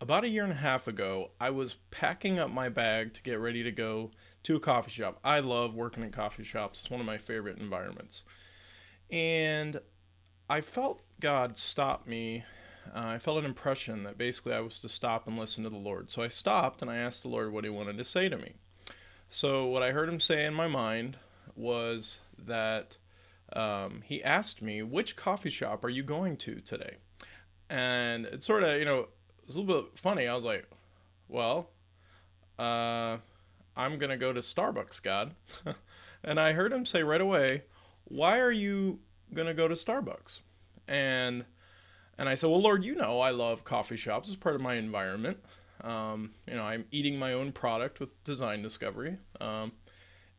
About a year and a half ago, I was packing up my bag to get ready to go to a coffee shop. I love working in coffee shops, it's one of my favorite environments. And I felt God stop me. I felt an impression that basically I was to stop and listen to the Lord. So I stopped and I asked the Lord what He wanted to say to me. So, what I heard Him say in my mind was that He asked me, "Which coffee shop are you going to today?" And it's sort of, it was a little bit funny. I was like, well, uh, I'm going to go to Starbucks, God. And I heard him say right away, why are you going to go to Starbucks? And and I said, well, Lord, you know I love coffee shops as part of my environment. I'm eating my own product with Design Discovery.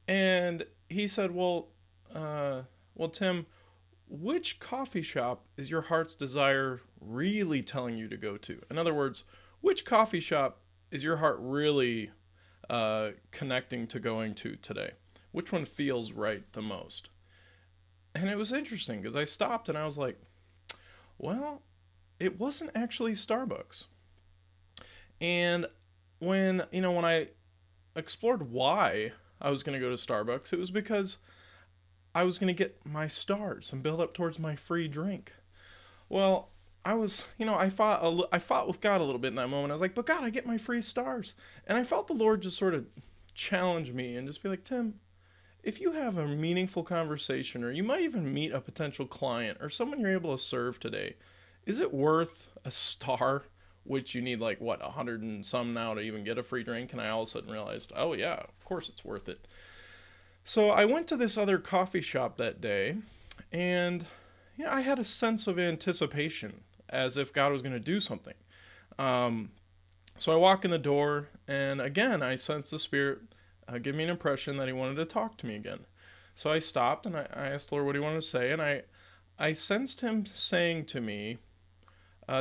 And he said, well, Tim, which coffee shop is your heart's desire really telling you to go to? In other words, which coffee shop is your heart really connecting to going to today? Which one feels right the most? And it was interesting because I stopped and I was like, well, it wasn't actually Starbucks. And when I explored why I was going to go to Starbucks, it was because I was going to get my stars and build up towards my free drink. Well, I fought with God a little bit in that moment. I was like, but God, I get my free stars. And I felt the Lord just sort of challenge me and just be like, Tim, if you have a meaningful conversation, or you might even meet a potential client or someone you're able to serve today, is it worth a star? Which you need like what, 100 and some now to even get a free drink? And I all of a sudden realized, oh yeah, of course it's worth it. So I went to this other coffee shop that day, and I had a sense of anticipation as if God was going to do something. Um, so I walk in the door, and again, I sense the Spirit give me an impression that He wanted to talk to me again. So I stopped and I asked the Lord what He wanted to say, and I sensed Him saying to me,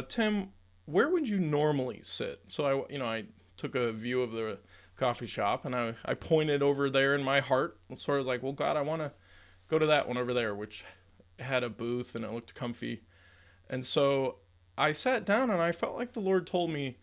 Tim, where would you normally sit? So I took a view of the coffee shop, and I pointed over there in my heart, sort of like, well, God, I want to go to that one over there, which had a booth and it looked comfy. And so I sat down and I felt like the Lord told me,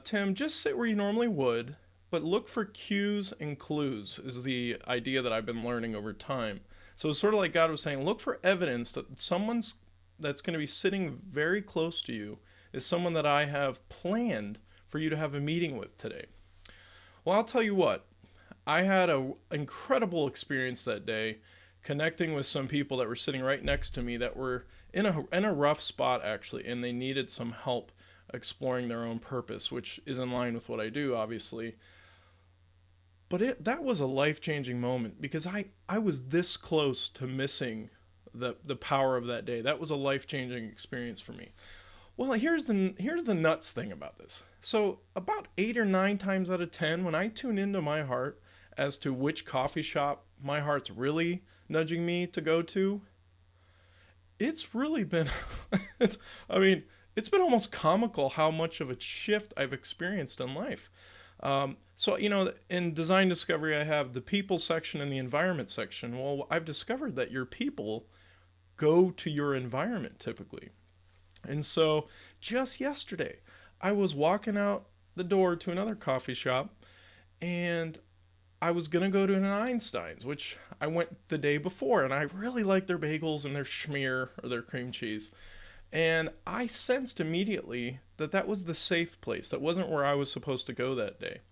Tim, just sit where you normally would, but look for cues and clues, is the idea that I've been learning over time. So it's sort of like God was saying, look for evidence that someone's that's going to be sitting very close to you is someone that I have planned for you to have a meeting with today. Well, I'll tell you what, I had an incredible experience that day connecting with some people that were sitting right next to me that were in a rough spot actually, and they needed some help exploring their own purpose, which is in line with what I do, obviously. But that was a life changing moment because I was this close to missing the power of that day. That was a life changing experience for me. Well, here's the nuts thing about this. So about 8 or 9 times out of 10, when I tune into my heart as to which coffee shop my heart's really nudging me to go to, it's really been, it's, I mean, it's been almost comical how much of a shift I've experienced in life. So, in design discovery, I have the people section and the environment section. Well, I've discovered that your people go to your environment typically. And so just yesterday, I was walking out the door to another coffee shop, and I was going to go to an Einstein's, which I went the day before, and I really like their bagels and their schmear or their cream cheese. And I sensed immediately that that was the safe place. That wasn't where I was supposed to go that day.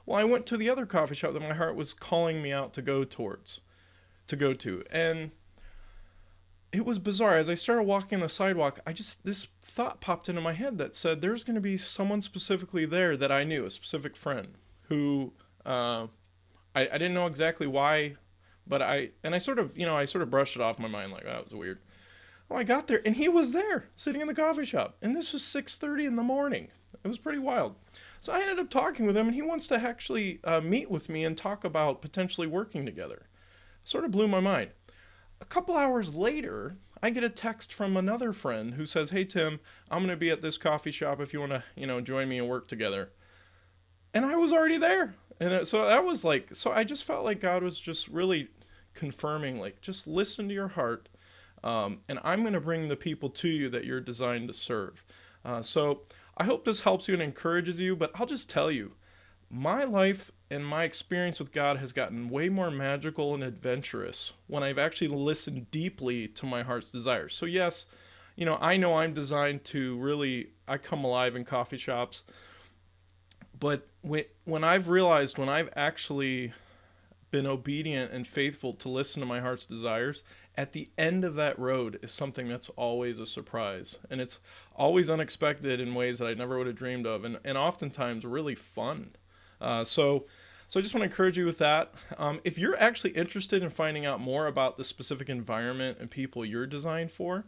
Well, I went to the other coffee shop that my heart was calling me out to go to. And it was bizarre. As I started walking the sidewalk, this thought popped into my head that said there's going to be someone specifically there that I knew, a specific friend who I didn't know exactly why, but I sort of brushed it off my mind like that was weird. Well, I got there and he was there sitting in the coffee shop, and this was 6:30 in the morning. It was pretty wild. So I ended up talking with him, and he wants to actually meet with me and talk about potentially working together. Sort of blew my mind. A couple hours later, I get a text from another friend who says, "Hey Tim, I'm going to be at this coffee shop if you want to, join me and work together." And I was already there. And so that was like, so I just felt like God was just really confirming, like, just listen to your heart. And I'm going to bring the people to you that you're designed to serve. So I hope this helps you and encourages you, but I'll just tell you, my life and my experience with God has gotten way more magical and adventurous when I've actually listened deeply to my heart's desires. So, yes, I know I'm designed to really, I come alive in coffee shops, but when I've realized, when I've actually been obedient and faithful to listen to my heart's desires, at the end of that road is something that's always a surprise. And it's always unexpected in ways that I never would have dreamed of, and oftentimes really fun. So I just want to encourage you with that. If you're actually interested in finding out more about the specific environment and people you're designed for,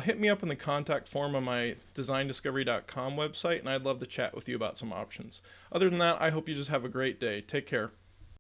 hit me up in the contact form on my designdiscovery.com website, and I'd love to chat with you about some options. Other than that, I hope you just have a great day. Take care.